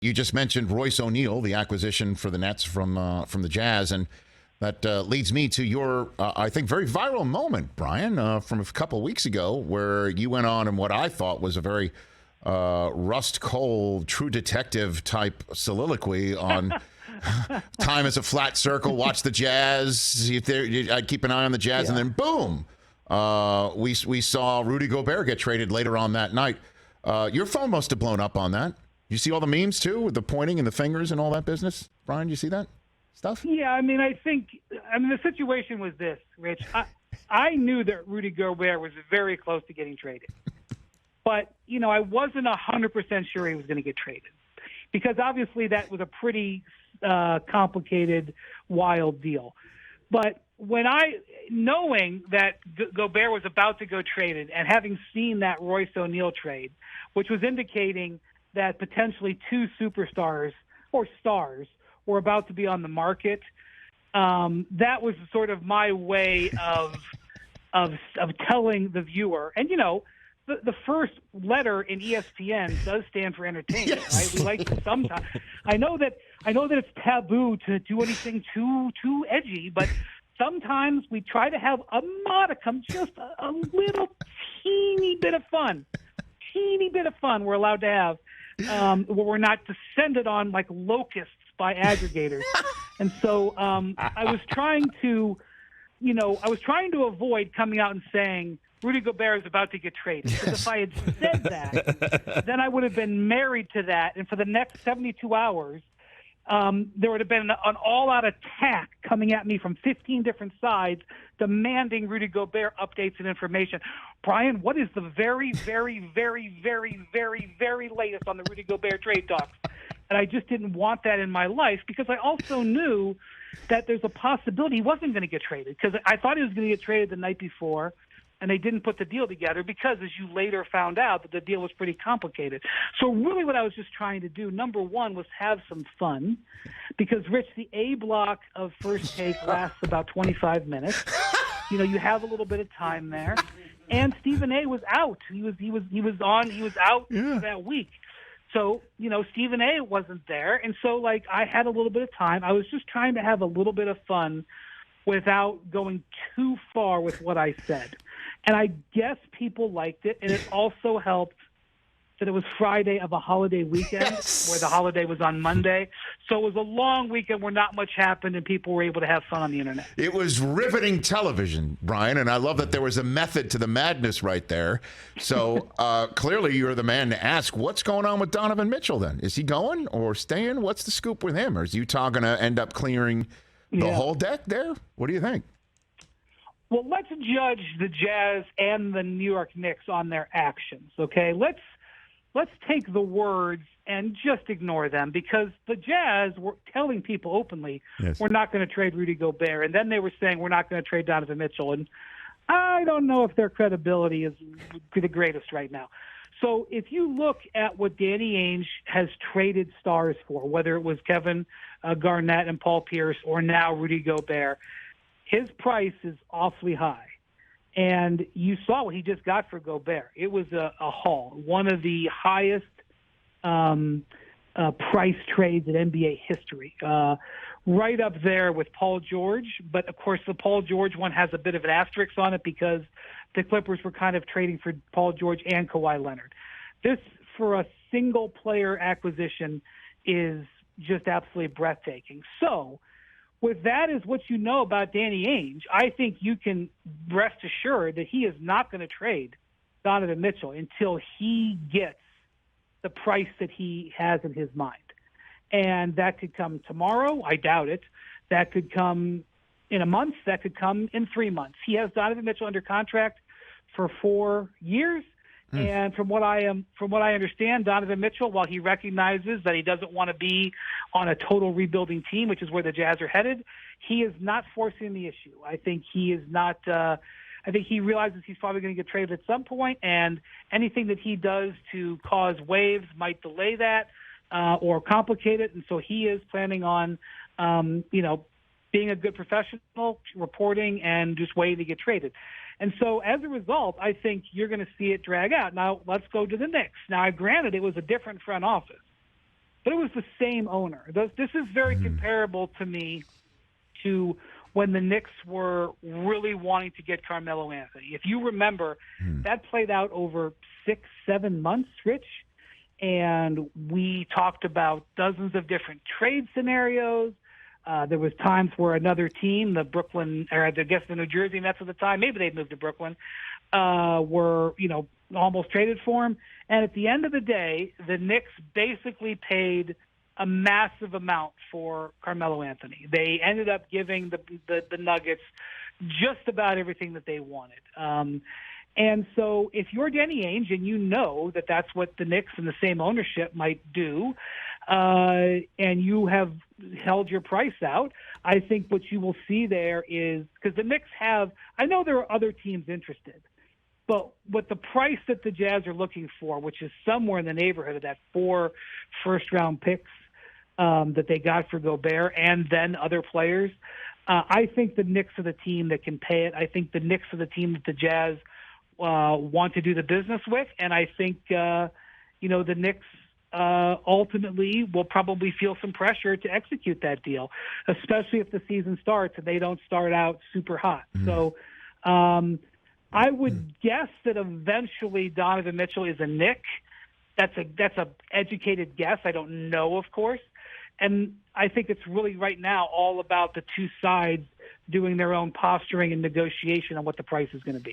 You just mentioned Royce O'Neal, the acquisition for the Nets from the Jazz, and that leads me to your, I think, very viral moment, Brian, from a couple of weeks ago, where you went on in what I thought was a very Rust Cole, True Detective type soliloquy on time is a flat circle, watch the Jazz, I'd keep an eye on the Jazz, and then boom, we saw Rudy Gobert get traded later on that night. Your phone must have blown up on that. You see all the memes, too, with the pointing and the fingers and all that business? Brian, you see that stuff? Yeah, I mean, the situation was this, Rich. I knew that Rudy Gobert was very close to getting traded. But, I wasn't 100% sure he was going to get traded. Because obviously that was a pretty complicated, wild deal. But knowing that Gobert was about to go traded and having seen that Royce O'Neal trade, which was indicating that potentially two superstars or stars were about to be on the market, that was sort of my way of telling the viewer. And, the first letter in ESPN does stand for entertainment, right? We like to sometimes. I know that it's taboo to do anything too edgy, but sometimes we try to have a modicum, just a little teeny bit of fun. We're allowed to have, where we're not descended on like locusts by aggregators. And so I was trying to avoid coming out and saying Rudy Gobert is about to get traded. Because if I had said that, then I would have been married to that. And for the next 72 hours, there would have been an all-out attack coming at me from 15 different sides demanding Rudy Gobert updates and information. Brian, what is the very, very, very, very, very, very latest on the Rudy Gobert trade talks? And I just didn't want that in my life because I also knew that there's a possibility he wasn't going to get traded because I thought he was going to get traded the night before, and they didn't put the deal together because, as you later found out, that the deal was pretty complicated. So really what I was just trying to do, number one, was have some fun because, Rich, the A block of First Take lasts about 25 minutes. You have a little bit of time there. And Stephen A. was out. He was out that week. So, Stephen A. wasn't there. And so, I had a little bit of time. I was just trying to have a little bit of fun without going too far with what I said. And I guess people liked it. And it also helped that it was Friday of a holiday weekend where the holiday was on Monday. So it was a long weekend where not much happened and people were able to have fun on the internet. It was riveting television, Brian, and I love that there was a method to the madness right there. So clearly you're the man to ask, what's going on with Donovan Mitchell then? Is he going or staying? What's the scoop with him? Or is Utah going to end up clearing the whole deck there? What do you think? Well, let's judge the Jazz and the New York Knicks on their actions, okay? Let's take the words and just ignore them because the Jazz were telling people openly, we're not going to trade Rudy Gobert. And then they were saying, we're not going to trade Donovan Mitchell. And I don't know if their credibility is the greatest right now. So if you look at what Danny Ainge has traded stars for, whether it was Kevin Garnett and Paul Pierce or now Rudy Gobert, his price is awfully high. And you saw what he just got for Gobert. It was a haul, one of the highest price trades in NBA history, right up there with Paul George. But, of course, the Paul George one has a bit of an asterisk on it because the Clippers were kind of trading for Paul George and Kawhi Leonard. This, for a single-player acquisition, is just absolutely breathtaking. So with that is what you know about Danny Ainge, I think you can rest assured that he is not going to trade Donovan Mitchell until he gets the price that he has in his mind. And that could come tomorrow. I doubt it. That could come in a month. That could come in 3 months. He has Donovan Mitchell under contract for 4 years. And from what I understand, Donovan Mitchell, while he recognizes that he doesn't want to be on a total rebuilding team, which is where the Jazz are headed, he is not forcing the issue. I think he is not. I think he realizes he's probably going to get traded at some point, and anything that he does to cause waves might delay that or complicate it. And so he is planning on, being a good professional, reporting, and just waiting to get traded. And so as a result, I think you're going to see it drag out. Now, let's go to the Knicks. Now, granted, it was a different front office. but it was the same owner. This is very comparable to me to when the Knicks were really wanting to get Carmelo Anthony. If you remember, that played out over 6-7 months, Rich, and we talked about dozens of different trade scenarios. There was times where another team, the New Jersey Nets at the time, maybe they'd moved to Brooklyn, were, almost traded for him. And at the end of the day, the Knicks basically paid a massive amount for Carmelo Anthony. They ended up giving the Nuggets just about everything that they wanted. And so if you're Danny Ainge and you know that that's what the Knicks and the same ownership might do, and you have held your price out, I think what you will see there is, because the Knicks I know there are other teams interested, but what the price that the Jazz are looking for, which is somewhere in the neighborhood of that 4 first-round picks that they got for Gobert and then other players, I think the Knicks are the team that can pay it. I think the Knicks are the team that the Jazz want to do the business with, and I think the Knicks ultimately will probably feel some pressure to execute that deal, especially if the season starts and they don't start out super hot. So I would guess that eventually Donovan Mitchell is a Knick. That's a educated guess. I don't know, of course. And I think it's really right now all about the two sides doing their own posturing and negotiation on what the price is going to be.